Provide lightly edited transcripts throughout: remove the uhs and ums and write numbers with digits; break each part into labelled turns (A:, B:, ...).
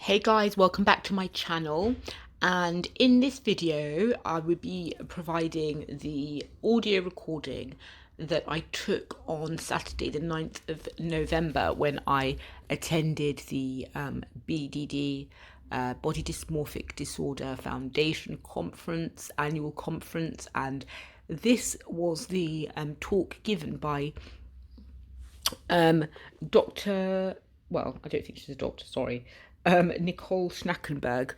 A: Hey guys, welcome back to my channel, and in this video I will be providing the audio recording that I took on Saturday the 9th of November when I attended the BDD Body Dysmorphic Disorder Foundation conference, annual conference, and this was the talk given by Dr. Well, I don't think she's a doctor, sorry. Nicole Schnackenberg,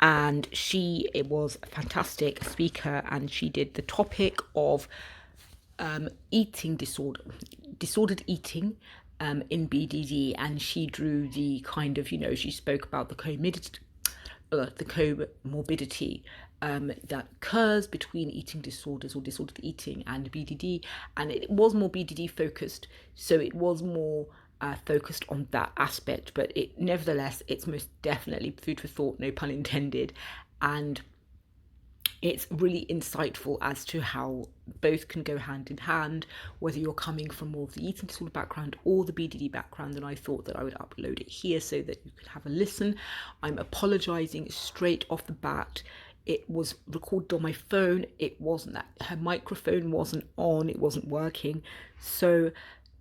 A: and she it was a fantastic speaker, and she did the topic of eating disordered eating in BDD, and she drew the kind of, she spoke about the comorbidity that occurs between eating disorders or disordered eating and BDD, and it was more BDD focused, so it was more focused on that aspect, but nevertheless it's most definitely food for thought, no pun intended, and it's really insightful as to how both can go hand in hand, whether you're coming from more of the eating disorder background or the BDD background. And I thought that I would upload it here so that you could have a listen. I'm apologizing straight off the bat. It was recorded on my phone. It wasn't that her microphone wasn't on, it wasn't working. So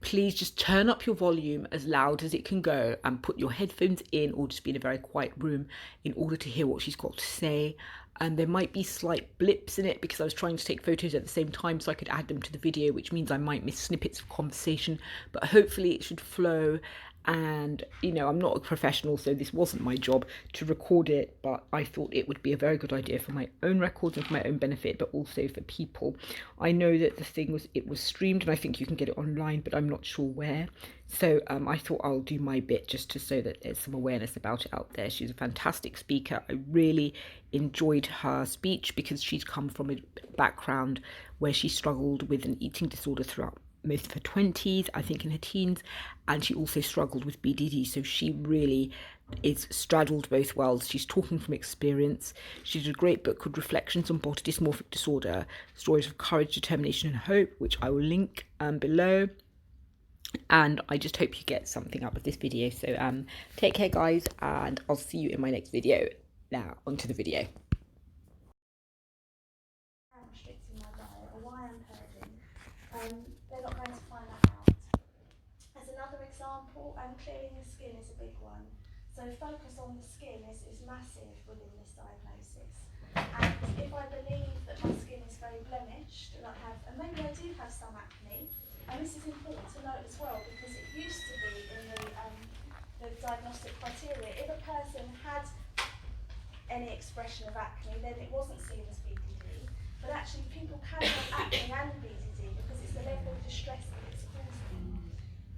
A: please just turn up your volume as loud as it can go and put your headphones in, or just be in a very quiet room in order to hear what she's got to say. And there might be slight blips in it because I was trying to take photos at the same time so I could add them to the video, which means I might miss snippets of conversation, but hopefully it should flow. And I'm not a professional, so this wasn't my job to record it, but I thought it would be a very good idea for my own records and for my own benefit, but also for people. I know that it was streamed, and I think you can get it online, but I'm not sure where. So I thought I'll do my bit just to so that there's some awareness about it out there. She's a fantastic speaker. I really enjoyed her speech because she's come from a background where she struggled with an eating disorder throughout most of her 20s, I think in her teens, and she also struggled with BDD, so she really is straddled both worlds. She's talking from experience. She did a great book called Reflections on Body Dysmorphic Disorder, Stories of Courage, Determination and Hope, which I will link below. And I just hope you get something out of this video. So take care guys, and I'll see you in my next video. Now onto the video.
B: Restricting my diet or why I'm purging, they're not going to find that out. As another example, clearing the skin is a big one. So focus on the skin is massive within this diagnosis. And if I believe that my skin is very blemished, and maybe I do have some acne, and this is important to note as well because it used to be in the diagnostic criteria, if a person had any expression of acne, then it wasn't seen as BDD. But actually people can have acne and BDD because it's the level of distress that it's causing.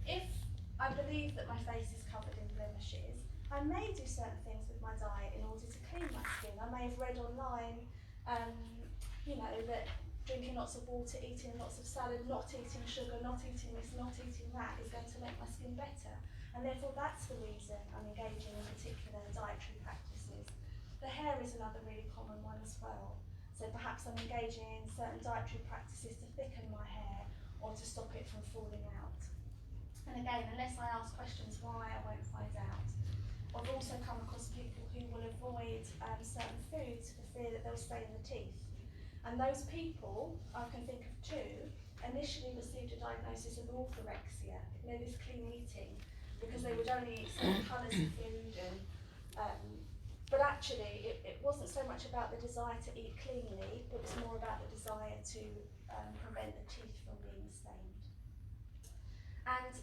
B: If I believe that my face is covered in blemishes, I may do certain things with my diet in order to clean my skin. I may have read online, that drinking lots of water, eating lots of salad, not eating sugar, not eating this, not eating that is going to make my skin better. And therefore that's the reason I'm engaging in particular dietary practices. The hair is another really common one as well. So perhaps I'm engaging in certain dietary practices to thicken my hair or to stop it from falling out. And again, unless I ask questions why, I won't find out. I've also come across people who will avoid certain foods for fear that they'll stay in the teeth. And those people, I can think of two, initially received a diagnosis of orthorexia, this clean eating, because they would only eat certain colours of food but actually, it wasn't so much about the desire to eat cleanly, it was more about the desire to prevent the teeth from being stained. And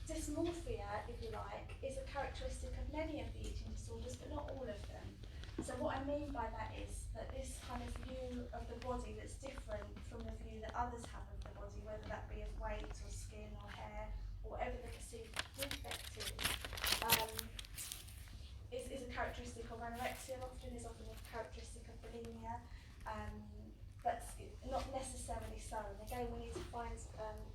B: dysmorphia, if you like, is a characteristic of many of the eating disorders, but not all of them. So what I mean by that is that this kind of view of the body that's different from the view that others have of the body, whether that be of weight or skin or hair, or whatever the perceived defect is a characteristic of anorexia, is often a characteristic of bulimia, but not necessarily so. And again, we need to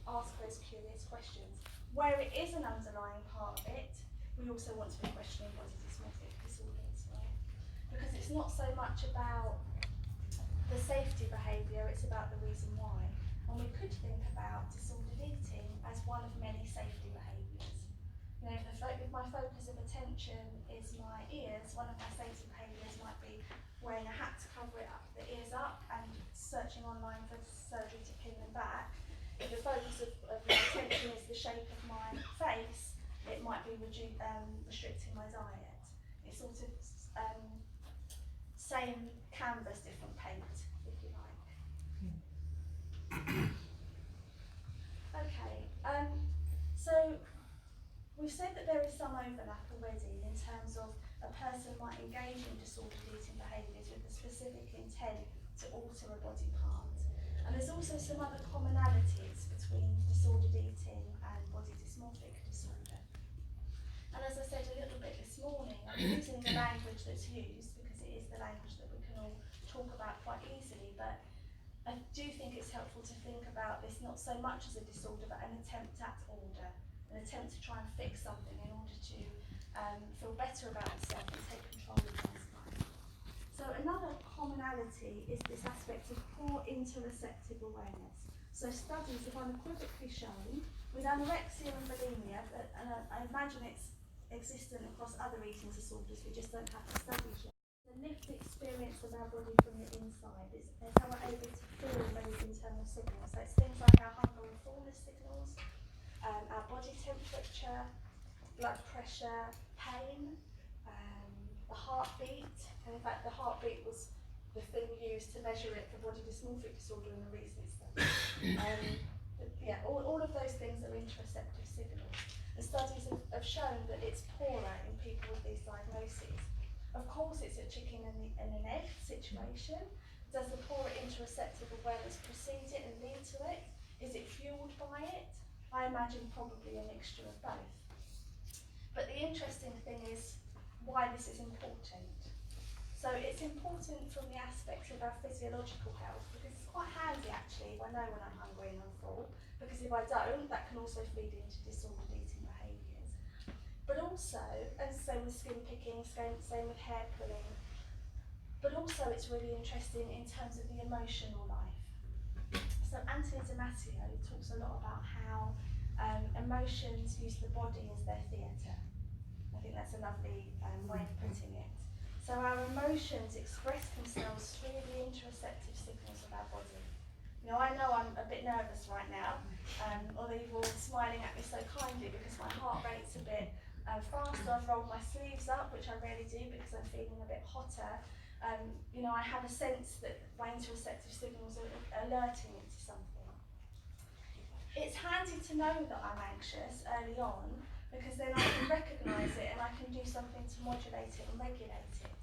B: ask those curious questions. Where it is an underlying part of it, we also want to be questioning body dysmorphic disorders, right? Because it's not so much about the safety behaviour, it's about the reason why. And we could think about disordered eating as one of many safety behaviours. If my focus of attention is one of my stated behaviours might be wearing a hat to cover it up, the ears up, and searching online for surgery to pin them back. If the focus of your attention is the shape of my face, it might be restricting my diet. It's sort of same canvas, different paint, if you like. Okay, so we've said that there is some overlap already in terms of a person might engage in disordered eating behaviours with the specific intent to alter a body part. And there's also some other commonalities between disordered eating and body dysmorphic disorder. And as I said a little bit this morning, I'm using the language that's used because it is the language that we can all talk about quite easily, but I do think it's helpful to think about this not so much as a disorder, but an attempt at order, an attempt to try and fix something in order to feel better about myself and take control of one's life. So another commonality is this aspect of poor interoceptive awareness. So studies have unequivocally shown with anorexia and bulimia, and I imagine it's existent across other eating disorders, we just don't have the studies yet. The lived experience of our body from the inside is how we're able to feel those internal signals. So it's things like our hunger and fullness signals, our body temperature, blood pressure, pain, the heartbeat. And in fact, the heartbeat was the thing used to measure it for body dysmorphic disorder in the recent study. Yeah, all of those things are interoceptive signals. And studies have shown that it's poorer in people with these diagnoses. Of course, it's a chicken and an egg situation. Does the poorer interoceptive awareness precede it and lead to it? Is it fueled by it? I imagine probably a mixture of both. But the interesting thing is why this is important. So it's important from the aspect of our physiological health, because it's quite handy actually if I know when I'm hungry and I'm full, because if I don't, that can also feed into disordered eating behaviours. But also, and same with skin picking, same with hair pulling, but also it's really interesting in terms of the emotional life. So Anthony Damasio talks a lot about how emotions use the body as their theatre. I think that's a lovely way of putting it. So our emotions express themselves through the interoceptive signals of our body. You know I'm a bit nervous right now, although you're all smiling at me so kindly because my heart rate's a bit faster. I've rolled my sleeves up, which I rarely do because I'm feeling a bit hotter. I have a sense that my interoceptive signals are alerting me to something. It's handy to know that I'm anxious early on, because then I can recognise it and I can do something to modulate it and regulate it.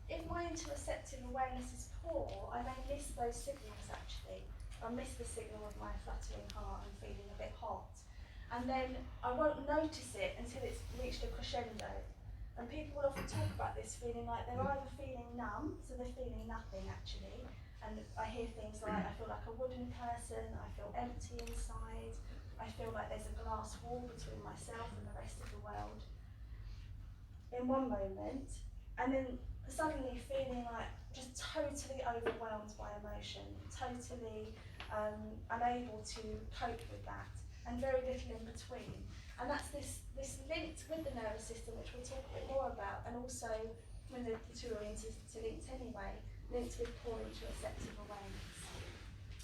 B: If my interoceptive awareness is poor, I may miss those signals actually. I miss the signal of my fluttering heart and feeling a bit hot. And then I won't notice it until it's reached a crescendo. And people will often talk about this feeling like they're either feeling numb, so they're feeling nothing actually. And I hear things like, I feel like a wooden person, I feel empty inside, I feel like there's a glass wall between myself and the rest of the world in one moment, and then suddenly feeling like just totally overwhelmed by emotion, totally unable to cope with that, and very little in between. And that's this linked with the nervous system, which we'll talk a bit more about, and also when the two are interlinked anyway, linked with poor interoceptive awareness.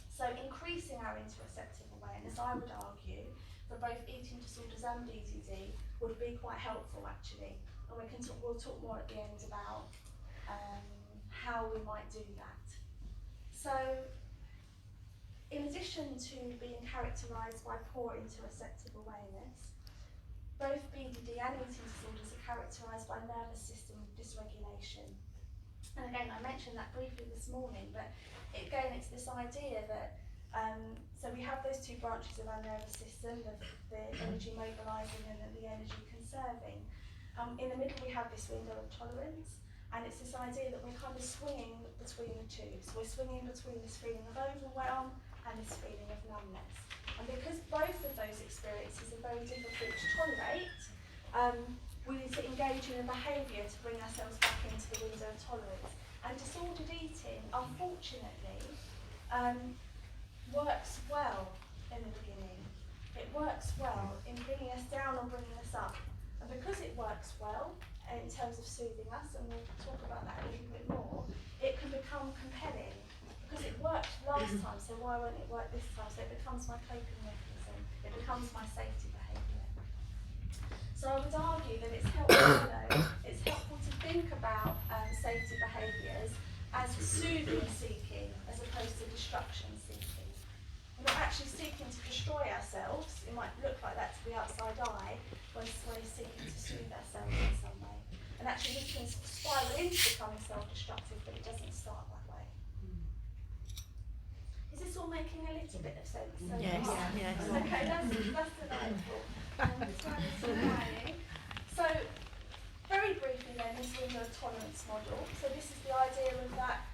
B: So increasing our interoceptive awareness, I would argue, for both eating disorders and BDD would be quite helpful actually. And we'll talk more at the end about how we might do that. So in addition to being characterised by poor interoceptive awareness, both BDD and eating disorders are characterised by nervous system dysregulation. And again, I mentioned that briefly this morning, but again, it's this idea that so we have those two branches of our nervous system, the energy mobilising and the energy conserving. In the middle, we have this window of tolerance, and it's this idea that we're kind of swinging between the two. So we're swinging between this feeling of overwhelm and this feeling of numbness. And because both of those experiences are very difficult to tolerate, we need to engage in a behaviour to bring ourselves back into the window of tolerance. And disordered eating, unfortunately, works well in the beginning. It works well in bringing us down or bringing us up. And because it works well, in terms of soothing us, and we'll talk about that a little bit more, it can become compelling because it worked last time, so why won't it work this time? So it becomes my coping mechanism, it becomes my safety behaviour. So I would argue that it's helpful to think about safety behaviours as soothing seeking as opposed to destruction seeking. We're not actually seeking to destroy ourselves. It might look like that to the outside eye when we're seeking to soothe ourselves in some way. And actually this can spiral into becoming self-destructive, but it doesn't start that way. Is this all making a little bit of sense? So
C: Yes, yes.
B: Okay, that's delightful. So, very briefly then, this window of tolerance model. So this is the idea of that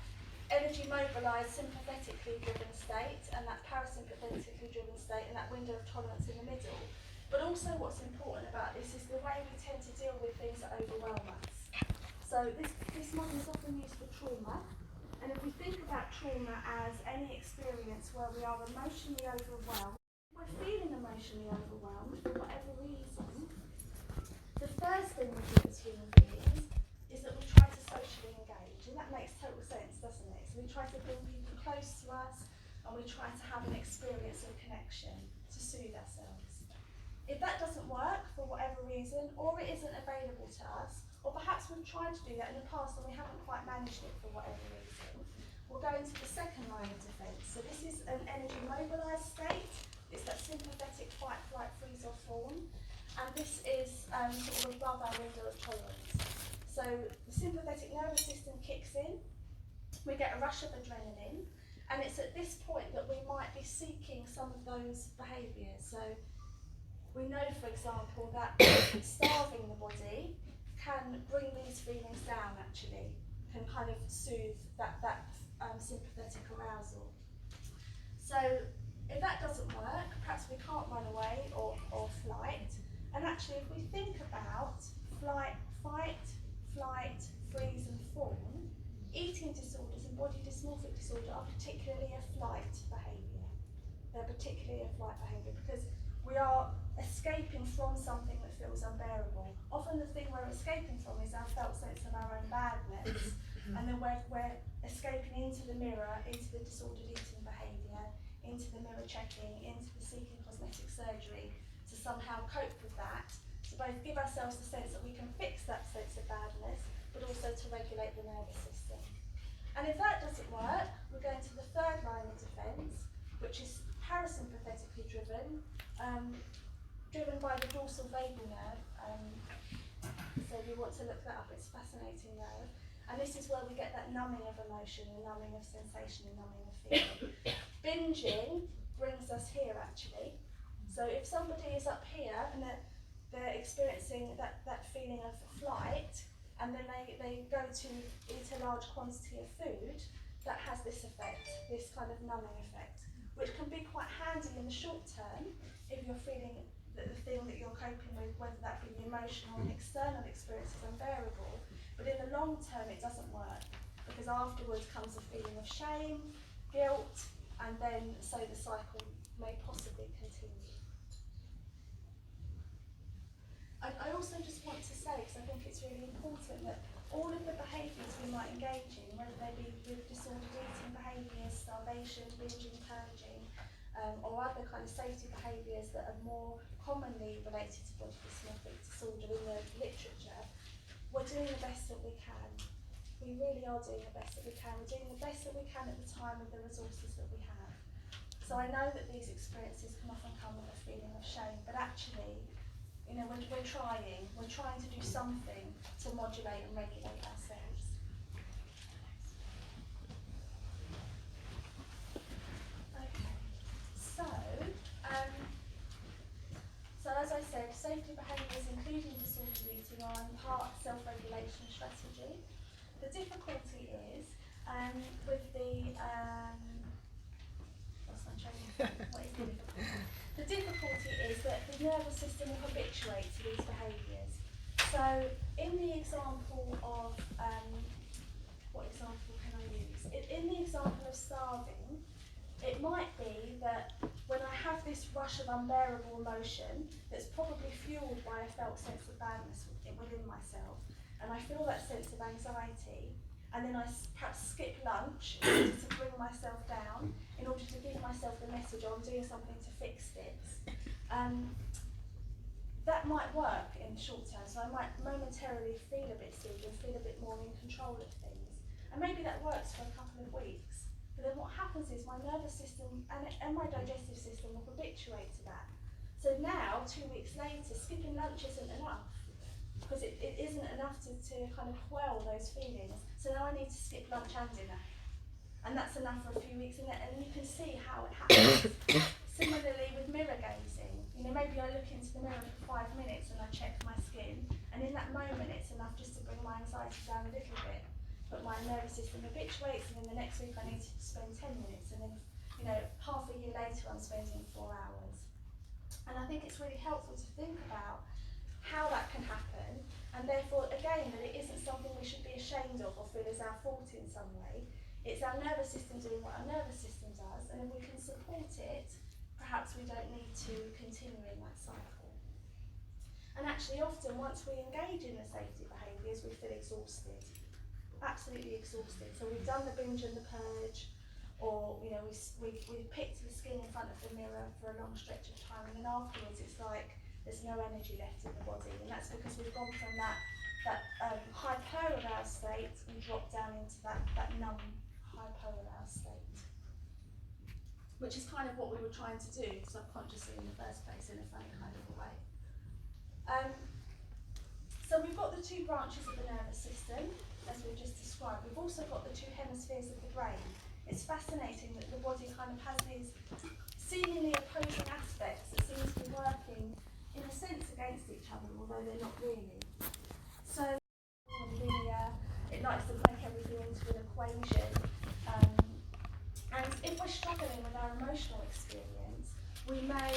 B: energy mobilised, sympathetically driven state, and that parasympathetically driven state, and that window of tolerance in the middle. But also what's important about this is the way we tend to deal with things that overwhelm us. So this model is often used for trauma. And if we think about trauma as any experience where we are emotionally overwhelmed, we're feeling emotionally overwhelmed for whatever reason, the first thing we do as human beings is that we try to socially engage, and that makes total sense, doesn't it? So we try to bring people close to us, and we try to have an experience of connection to soothe ourselves. If that doesn't work for whatever reason, or it isn't available to us, or perhaps we've tried to do that in the past and we haven't quite managed it for whatever reason, we'll go into the second line of defence. So this is an energy mobilised state. It's that sympathetic fight, flight, freeze or fawn. And this is sort of above our window of tolerance. So the sympathetic nervous system kicks in, we get a rush of adrenaline, and it's at this point that we might be seeking some of those behaviours. So we know, for example, that starving the body can bring these feelings down actually, can kind of soothe that sympathetic arousal. So if that doesn't work, perhaps we can't run away or flight. And actually if we think about fight, flight, freeze and fawn, eating disorders and body dysmorphic disorder are particularly a flight behaviour. They're particularly a flight behaviour because we are escaping from something that feels unbearable. Often the thing we're escaping from is our felt sense of our own badness, and then we're escaping into the mirror, into the disordered eating behaviour, into the mirror checking, into the seeking cosmetic surgery to somehow cope with that, to both give ourselves the sense that we can fix that sense of badness, but also to regulate the nervous system. And if that doesn't work, we're going to the third line of defence, which is parasympathetically driven, driven by the dorsal vagal nerve. So if you want to look that up, it's a fascinating nerve. And this is where we get that numbing of emotion, the numbing of sensation, the numbing of feeling. Binging brings us here actually. So if somebody is up here and they're experiencing that feeling of flight, and then they go to eat a large quantity of food, that has this effect, this kind of numbing effect, which can be quite handy in the short term if you're feeling that the thing that you're coping with, whether that be the emotional and external experience, is unbearable. But in the long term it doesn't work, because afterwards comes a feeling of shame, guilt, and then so the cycle may possibly continue. I also just want to say, because I think it's really important, that all of the behaviours we might engage in, whether they be with disordered eating behaviours, starvation, binging, purging, or other kind of safety behaviours that are more commonly related to body dysmorphic disorder in the literature, we're doing the best that we can. We really are doing the best that we can. We're doing the best that we can at the time with the resources that we have. So I know that these experiences can often come with a feeling of shame, but actually, you know, we're trying to do something to modulate and regulate ourselves. Okay, so as I said, safety behaviours including disordered eating are in part self-regulation strategy. The difficulty is with the what's my train of thought? What is the difficulty? The difficulty is that the nervous system will habituate to these behaviours. So in the example of, what example can I use? In the example of starving, it might be that when I have this rush of unbearable emotion that's probably fueled by a felt sense of badness within myself, and I feel that sense of anxiety, and then I perhaps skip lunch in order to bring myself down, in order to give myself the message, oh, I'm doing something to fix this, that might work in the short term. So I might momentarily feel a bit soothed and feel a bit more in control of things. And maybe that works for a couple of weeks. But then what happens is my nervous system and my digestive system will habituate to that. So now, 2 weeks later, skipping lunch isn't enough, because it isn't enough to kind of quell those feelings. So now I need to skip lunch and dinner. And that's enough for a few weeks, and you can see how it happens. Similarly with mirror gazing, you know, maybe I look into the mirror for 5 minutes and I check my skin, and in that moment it's enough just to bring my anxiety down a little bit. But my nervous system habituates, and then the next week I need to spend 10 minutes, and then, you know, half a year later I'm spending 4 hours. And I think it's really helpful to think about how that can happen, and therefore, again, that it isn't something we should be ashamed of or feel is our fault in some way. It's our nervous system doing what our nervous system does, and if we can support it, perhaps we don't need to continue in that cycle. And actually, often, once we engage in the safety behaviours, we feel exhausted, absolutely exhausted. So we've done the binge and the purge, or, you know, we've picked the skin in front of the mirror for a long stretch of time, and then afterwards it's like there's no energy left in the body, and that's because we've gone from that hyper-aroused state and dropped down into that numb, hyper-aroused state, which is kind of what we were trying to do subconsciously in the first place, in a funny kind of a way. So we've got the two branches of the nervous system, as we've just described. We've also got the two hemispheres of the brain. It's fascinating that the body kind of has these seemingly opposing aspects that seem to be working in a sense against each other, although they're not really. So linear, it likes to make everything into an equation. And if we're struggling with our emotional experience, we may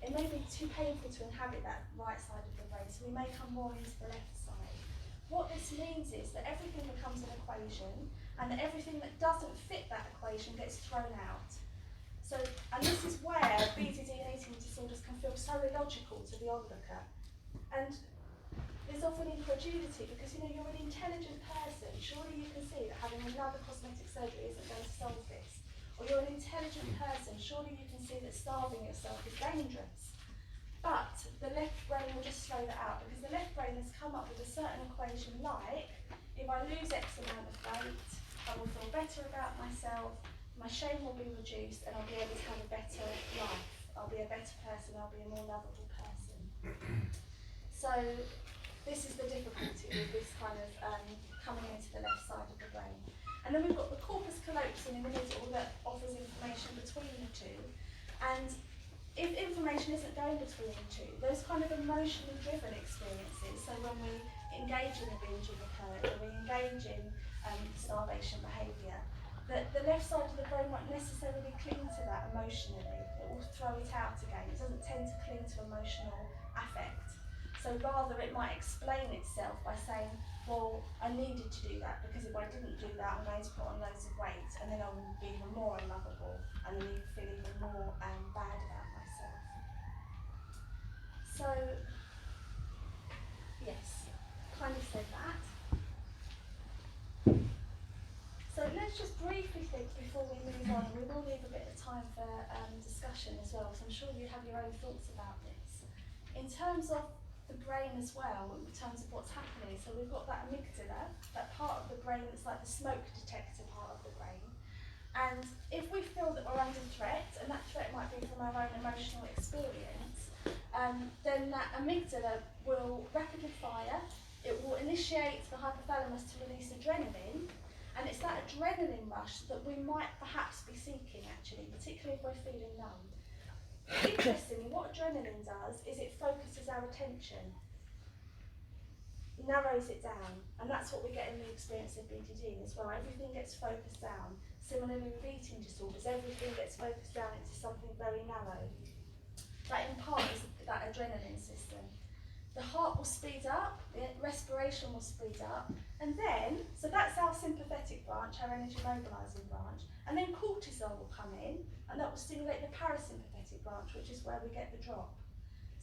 B: it may be too painful to inhabit that right side of the brain, so we may come more into the left side. What this means is that everything becomes an equation, and that everything that doesn't fit that equation gets thrown out. So, and this is where BDD and eating disorders can feel so illogical to the onlooker. And there's often incredulity because, you know, you're an intelligent person. Surely you can see that having another cosmetic surgery isn't going to solve this. Or you're an intelligent person. Surely you can see that starving yourself is dangerous. But the left brain will just throw that out, because the left brain has come up with a certain equation like, if I lose X amount of weight, I will feel better about myself, my shame will be reduced, and I'll be able to have a better life. I'll be a better person, I'll be a more lovable person. So this is the difficulty with this kind of coming into the left side of the brain. And then we've got the corpus callosum in the middle that offers information between the two. And if information isn't going between the two, those kind of emotionally driven experiences, so when we engage in a binge or a purge, or we engage in starvation behaviour, the left side of the brain won't necessarily cling to that emotionally. It will throw it out again. It doesn't tend to cling to emotional affect. So rather it might explain itself by saying, well, I needed to do that because if I didn't do that, I'm going to put on loads of weight, and then I will be even more unlovable, and then feel even more bad about myself. So, yes, kind of said that. So let's just briefly think before we move on, and we will leave a bit of time for discussion as well, because I'm sure you have your own thoughts about this. In terms of the brain as well, in terms of what's happening, so we've got that amygdala, that part of the brain that's like the smoke detector part of the brain. And if we feel that we're under threat, and that threat might be from our own emotional experience, then that amygdala will rapidly fire. It will initiate the hypothalamus to release adrenaline, and it's that adrenaline rush that we might perhaps be seeking actually, particularly if we're feeling numb. Interestingly, what adrenaline does is it focuses our attention, narrows it down, and that's what we get in the experience of BDD as well. Everything gets focused down. Similarly with eating disorders, everything gets focused down into something very narrow. That in part is that adrenaline system. The heart will speed up, the respiration will speed up, and then, so that's our sympathetic branch, our energy mobilising branch, and then cortisol will come in, and that will stimulate the parasympathetic branch, which is where we get the drop.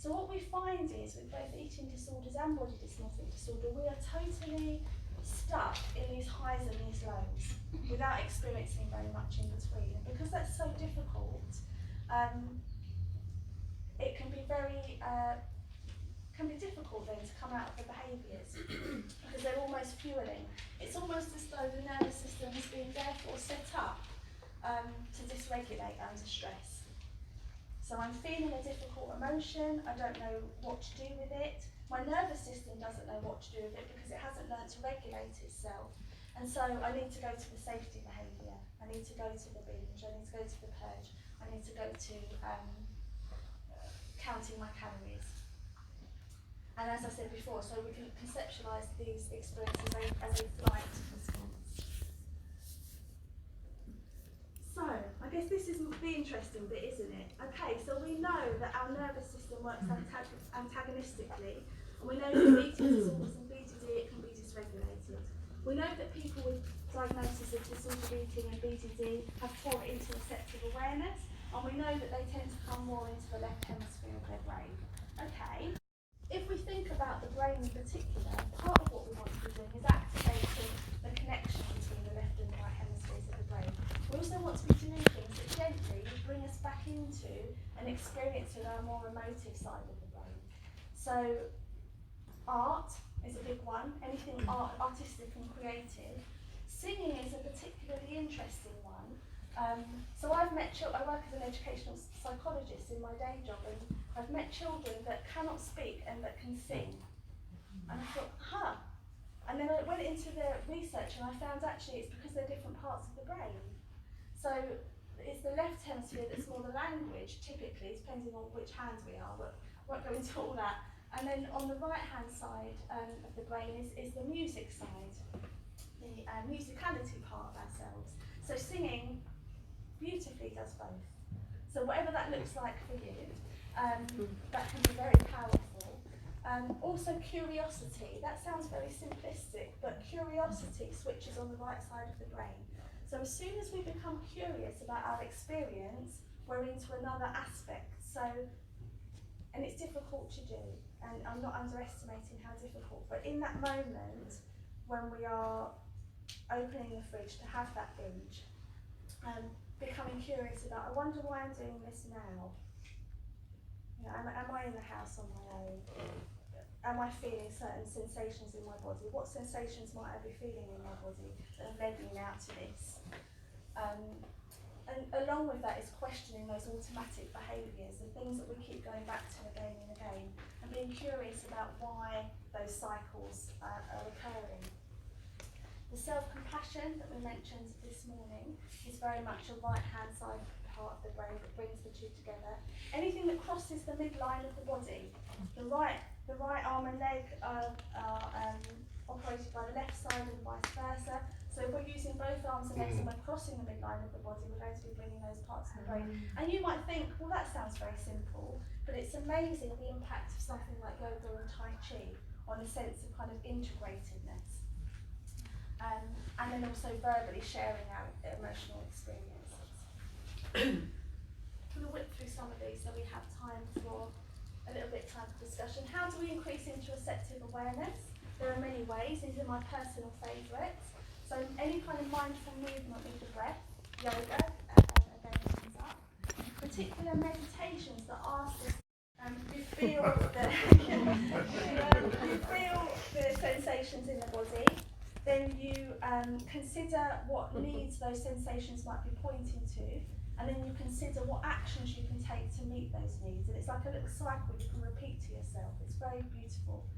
B: So what we find is with both eating disorders and body dysmorphic disorder, we are totally stuck in these highs and these lows without experiencing very much in between. And because that's so difficult, it can be difficult then to come out of the behaviours because they're almost fueling. It's almost as though the nervous system has been therefore set up to dysregulate under stress. So I'm feeling a difficult emotion, I don't know what to do with it. My nervous system doesn't know what to do with it because it hasn't learned to regulate itself. And so I need to go to the safety behaviour, I need to go to the binge, I need to go to the purge, I need to go to counting my calories. And as I said before, so we can conceptualise these experiences as a flight response. So, I guess this is the interesting bit, isn't it? Okay, so we know that our nervous system works antagonistically, and we know that with eating disorders and BDD it can be dysregulated. We know that people with diagnosis of disordered eating and BDD have poor interoceptive awareness, and we know that they tend to come more into the left hemisphere of their brain. Okay. If we think about the brain in particular, part of what we want to be doing is activating the connection between the left and the right hemispheres of the brain. We also want to be doing things that gently bring us back into an experience with our more emotive side of the brain. So art is a big one, anything artistic and creative. Singing is a particularly interesting one. So I've met children, I work as an educational psychologist in my day job, and I've met children that cannot speak and that can sing. And I thought, And then I went into the research and I found actually it's because they're different parts of the brain. So it's the left hemisphere that's more the language, typically, depending on which hand we are, but I won't go into all that. And then on the right hand side of the brain is the music side, the musicality part of ourselves. So singing beautifully does both. So whatever that looks like for you, that can be very powerful. Also curiosity, that sounds very simplistic, but curiosity switches on the right side of the brain. So as soon as we become curious about our experience, we're into another aspect. So, and it's difficult to do, and I'm not underestimating how difficult, but in that moment when we are opening the fridge to have that binge, becoming curious about, I wonder why I'm doing this now. You know, am I in the house on my own? Am I feeling certain sensations in my body? What sensations might I be feeling in my body that have led me now to this? And along with that is questioning those automatic behaviours, the things that we keep going back to again and again, and being curious about why those cycles are occurring. The self-compassion that we mentioned this morning is very much a right-hand side part of the brain that brings the two together. Anything that crosses the midline of the body, the right arm and leg are operated by the left side and vice versa. So if we're using both arms and legs and we're crossing the midline of the body, we're going to be bringing those parts of the brain. And you might think, well, that sounds very simple, but it's amazing the impact of something like yoga and Tai Chi on a sense of kind of integratedness. And then also verbally sharing our emotional experiences. I'm going to whip through some of these so we have time for a little bit of time for discussion. How do we increase interoceptive awareness? There are many ways. These are my personal favourites. So any kind of mindful movement with the breath, yoga, again comes up. Particular meditations that ask us, you feel the sensations in the body. Then you consider what needs those sensations might be pointing to, and then you consider what actions you can take to meet those needs. And it's like a little cycle you can repeat to yourself. It's very beautiful.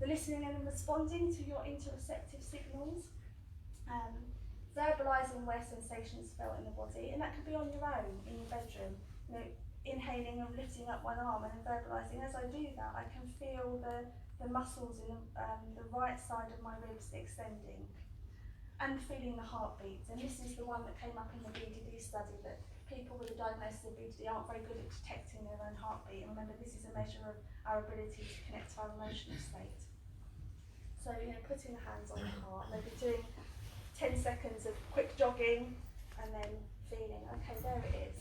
B: The listening and responding to your interoceptive signals, verbalising where sensations felt in the body, and that could be on your own in your bedroom. You know, inhaling and lifting up one arm and then verbalising. As I do that, I can feel the muscles in the right side of my ribs extending, and feeling the heartbeat. And this is the one that came up in the BDD study, that people with a diagnosis of BDD aren't very good at detecting their own heartbeat. And remember, this is a measure of our ability to connect to our emotional state. So, you know, putting the hands on the heart, maybe doing 10 seconds of quick jogging, and then feeling, okay, there it is,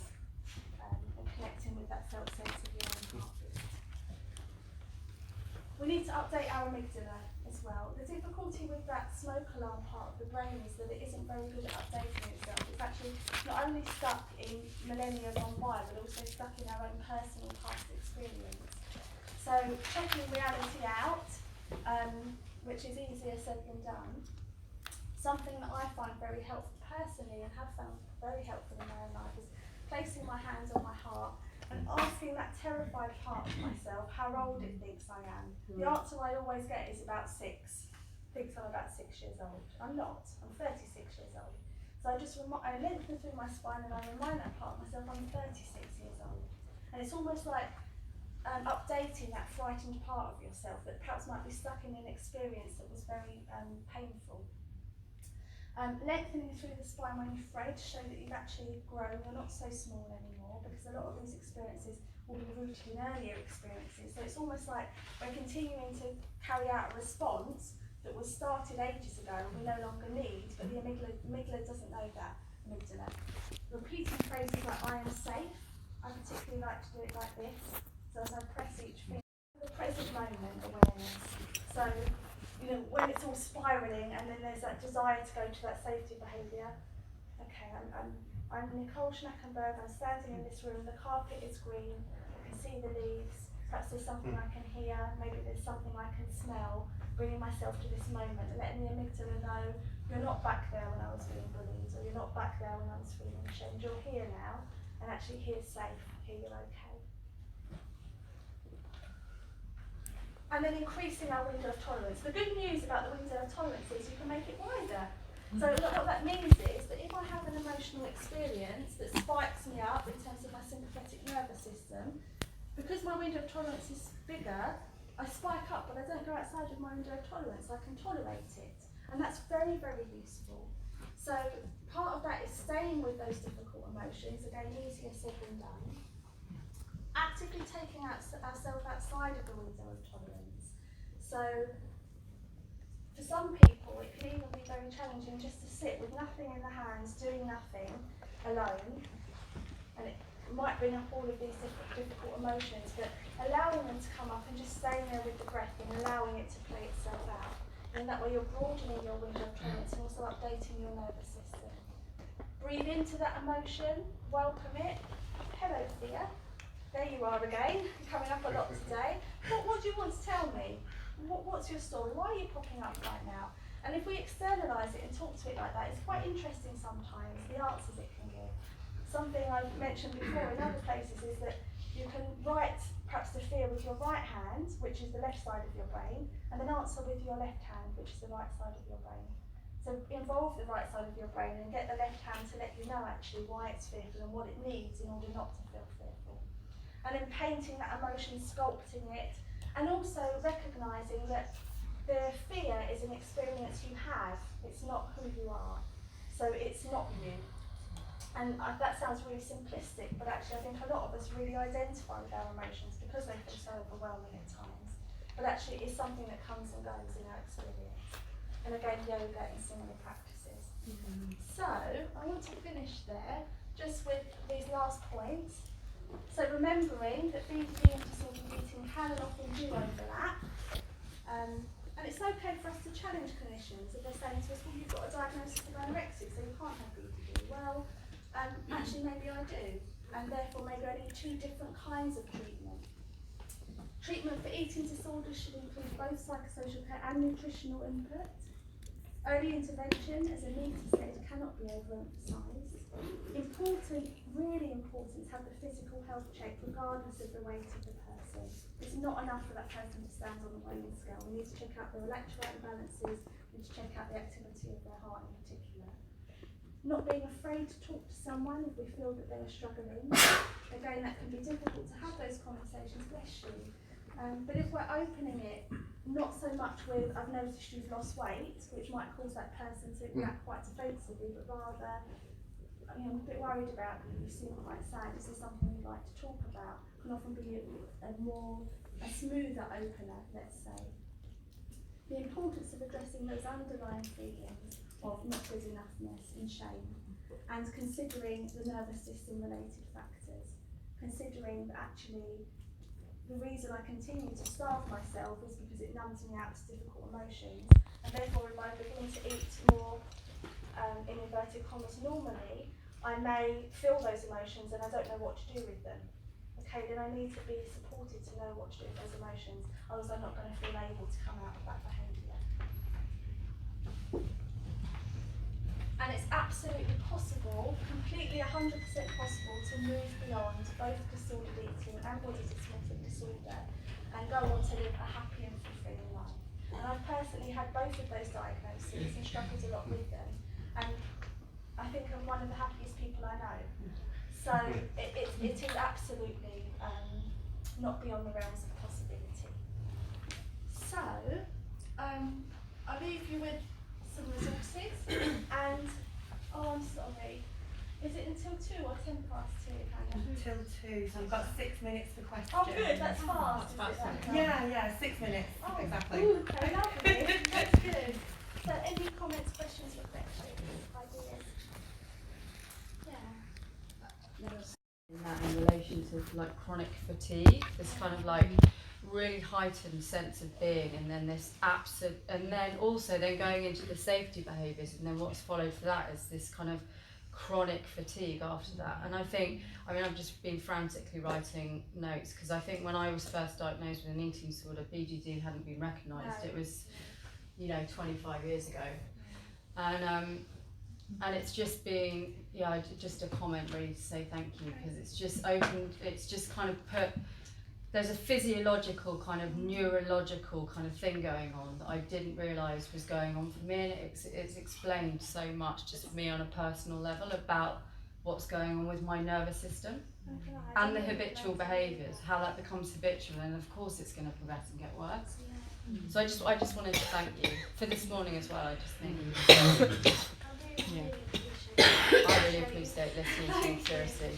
B: and connecting with that felt sense of your own heartbeat. We need to update our amygdala as well. The difficulty with that smoke alarm part of the brain is that it isn't very good at updating itself. It's actually not only stuck in millennia gone by, but also stuck in our own personal past experience. So checking reality out, which is easier said than done. Something that I find very helpful personally and have found very helpful in my own life is placing my hands on my heart and asking that terrified part of myself how old it thinks I am. The answer I always get is about 6. Thinks I'm about 6 years old. I'm not. I'm 36 years old. So I lengthen through my spine and I remind that part of myself I'm 36 years old. And it's almost like updating that frightened part of yourself that perhaps might be stuck in an experience that was very painful. Lengthening through the spine when you're afraid to show that you've actually grown, you're not so small anymore, because a lot of these experiences will be rooted in earlier experiences. So it's almost like we're continuing to carry out a response that was started ages ago and we no longer need, but the amygdala doesn't know that. Amygdala. Repeating phrases like I am safe, I particularly like to do it like this. So as I press each finger, the present moment awareness. So when it's all spiralling and then there's that desire to go to that safety behaviour. Okay, I'm Nicole Schnackenberg, I'm standing in this room, the carpet is green, I can see the leaves, perhaps there's something I can hear, maybe there's something I can smell, bringing myself to this moment and letting the amygdala know you're not back there when I was being bullied, or you're not back there when I was feeling ashamed, you're here now, and actually here's safe, here you're okay. And then increasing our window of tolerance. The good news about the window of tolerance is you can make it wider. So what that means is that if I have an emotional experience that spikes me up in terms of my sympathetic nervous system, because my window of tolerance is bigger, I spike up, but I don't go outside of my window of tolerance. I can tolerate it. And that's very, very useful. So part of that is staying with those difficult emotions, again, easier said than done. Actively taking ourselves outside of the window of tolerance. So for some people it can even be very challenging just to sit with nothing in the hands, doing nothing alone, and it might bring up all of these difficult emotions, but allowing them to come up and just staying there with the breath and allowing it to play itself out. And that way you're broadening your window of tolerance and also updating your nervous system. Breathe into that emotion, welcome it. Hello, fear. There you are again, coming up a lot today. What do you want to tell me? What's your story? Why are you popping up right now? And if we externalise it and talk to it like that, it's quite interesting sometimes, the answers it can give. Something I've mentioned before in other places is that you can write perhaps the fear with your right hand, which is the left side of your brain, and then answer with your left hand, which is the right side of your brain. So involve the right side of your brain and get the left hand to let you know actually why it's fearful and what it needs in order not to feel fearful. And then painting that emotion, sculpting it, and also recognising that the fear is an experience you have, it's not who you are. So it's not you. And that sounds really simplistic, but actually I think a lot of us really identify with our emotions because they feel so overwhelming at times. But actually it's something that comes and goes in our experience. And again, yoga and similar practices. So I want to finish there just with these last points. So remembering that BDD and disordered eating can and often do overlap, and it's okay for us to challenge clinicians if they're saying to us, well, you've got a diagnosis of anorexia, so you can't have BDD. Well, actually maybe I do, and therefore maybe I need 2 different kinds of treatment. Treatment for eating disorders should include both psychosocial care and nutritional input. Early intervention, as Anita said, cannot be overemphasised. Important, really important, to have the physical health check regardless of the weight of the person. It's not enough for that person to stand on the weighing scale. We need to check out their electrolyte imbalances, we need to check out the activity of their heart in particular. Not being afraid to talk to someone if we feel that they are struggling. Again, that can be difficult to have those conversations, bless you. But if we're opening it, not so much with, I've noticed you've lost weight, which might cause that person to react quite defensively, but rather, I'm a bit worried about you, you seem quite sad, is this something you'd like to talk about? Can often be a smoother opener, let's say. The importance of addressing those underlying feelings of not good enoughness and shame, and considering the nervous system related factors. considering that actually the reason I continue to starve myself is because it numbs me out to difficult emotions, and therefore if I begin to eat more in inverted commas normally, I may feel those emotions and I don't know what to do with them. Okay, then I need to be supported to know what to do with those emotions, otherwise I'm not going to feel able to come out of that behaviour. And it's absolutely possible, completely 100% possible, to move beyond both disordered eating and body dysmorphic disorder and go on to live a happy and fulfilling life. And I've personally had both of those diagnoses and struggled a lot with them. And I think I'm one of the happiest people I know. So it is absolutely not beyond the realms of possibility. So I'll leave you with some resources and, oh, I'm sorry, is it until 2 or 10 past 2, Hannah?
C: Until 2, so we've got 6 minutes for questions.
B: Oh good, that's fast.
C: Yeah, 6 minutes, exactly.
B: Ooh, okay, lovely, that's good. So any comments, questions, reflections, ideas? Yeah.
D: In that, in relation to like chronic fatigue, this kind of like really heightened sense of being, and then this absolute, and then also then going into the safety behaviours, and then what's followed for that is this kind of chronic fatigue after that. And I think, I mean, I've just been frantically writing notes because I think when I was first diagnosed with an eating disorder, BDD hadn't been recognised. It was, 25 years ago, and it's just being, just a comment really to say thank you, because it's just opened, it's just kind of put, there's a physiological kind of neurological kind of thing going on that I didn't realise was going on for me, and it's explained so much just for me on a personal level about what's going on with my nervous system and the habitual behaviours, how that becomes habitual, and of course it's going to progress and get worse. So I just wanted to thank you for this morning as well. I just think I really appreciate listening to you, seriously.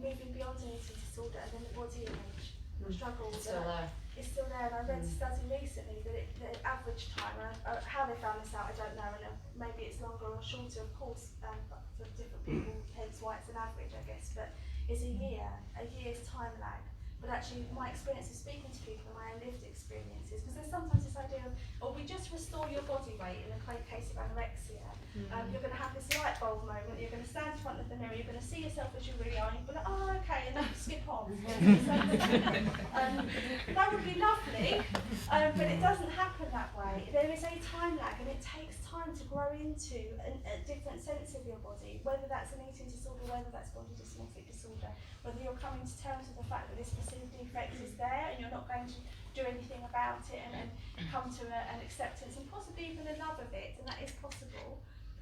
B: Moving beyond an eating disorder and then the body image struggles.
D: It's
B: still there, and I read a study recently that the average time, how they found this out I don't know, and maybe it's longer or shorter of course for different people, hence why it's an average I guess, but is a year's time lag. But actually my experience of speaking to people, my own lived experiences, because there's sometimes this idea of, we just restore your body weight in a case of anorexia. You're going to have this light bulb moment, you're going to stand in front of the mirror, you're going to see yourself as you really are, and you're going to, oh okay, and then you skip on. That would be lovely, but it doesn't happen that way. There is a time lag, and it takes time to grow into a different sense of your body, whether that's an eating disorder, whether that's body dysmorphic disorder, whether you're coming to terms with the fact that this perceived defect is there and you're not going to do anything about it and come to an acceptance and possibly even a love of it, and that is possible.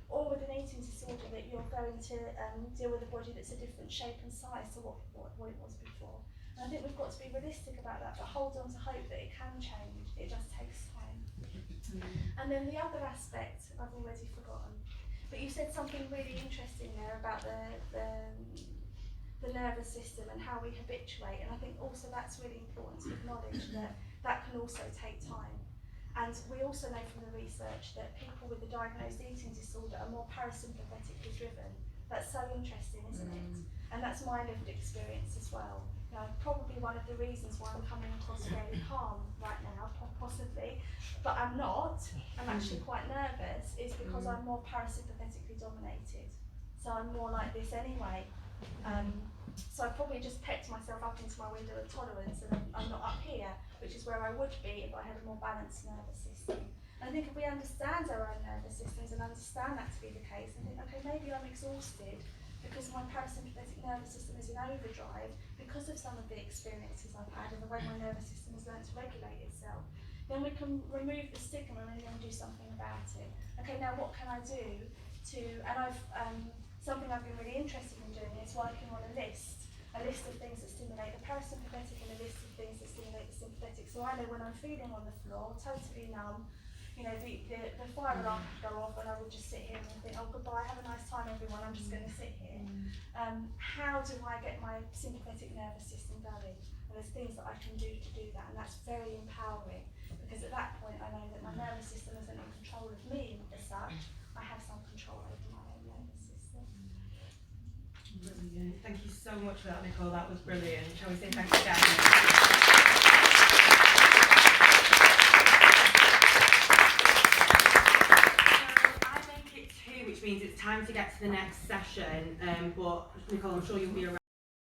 B: Or with an eating disorder that you're going to deal with a body that's a different shape and size to what it was before. And I think we've got to be realistic about that, but hold on to hope that it can change. It just takes time. And then the other aspect I've already forgotten, but you said something really interesting there about the nervous system and how we habituate, and I think also that's really important to acknowledge that can also take time. And we also know from the research that people with a diagnosed eating disorder are more parasympathetically driven. That's so interesting, isn't it? And that's my lived experience as well. Probably one of the reasons why I'm coming across fairly calm right now, possibly, but I'm not. I'm actually quite nervous, is because I'm more parasympathetically dominated. So I'm more like this anyway. So I probably just pecked myself up into my window of tolerance, and I'm not up here, which is where I would be if I had a more balanced nervous system. And I think if we understand our own nervous systems and understand that to be the case, and think, okay, maybe I'm exhausted because my parasympathetic nervous system is in overdrive because of some of the experiences I've had and the way my nervous system has learned to regulate itself, then we can remove the stigma and then do something about it. Okay, now what can I do to, and something I've been really interested in doing is working on a list of things that stimulate the parasympathetic and a list of things that stimulate the sympathetic. So I know when I'm feeling on the floor, totally numb, you know, the fire alarm would go off and I would just sit here and think, oh, goodbye, have a nice time everyone, I'm just going to sit here. How do I get my sympathetic nervous system going? And there's things that I can do to do that, and that's very empowering, because at that point I know that my nervous system isn't in control of me as such, I have some control over my own nervous system.
C: Brilliant. Thank you so much for that, Nicole. That was brilliant. Shall we say thanks again? I make it 2, which means it's time to get to the next session. But Nicole, I'm sure you'll be around.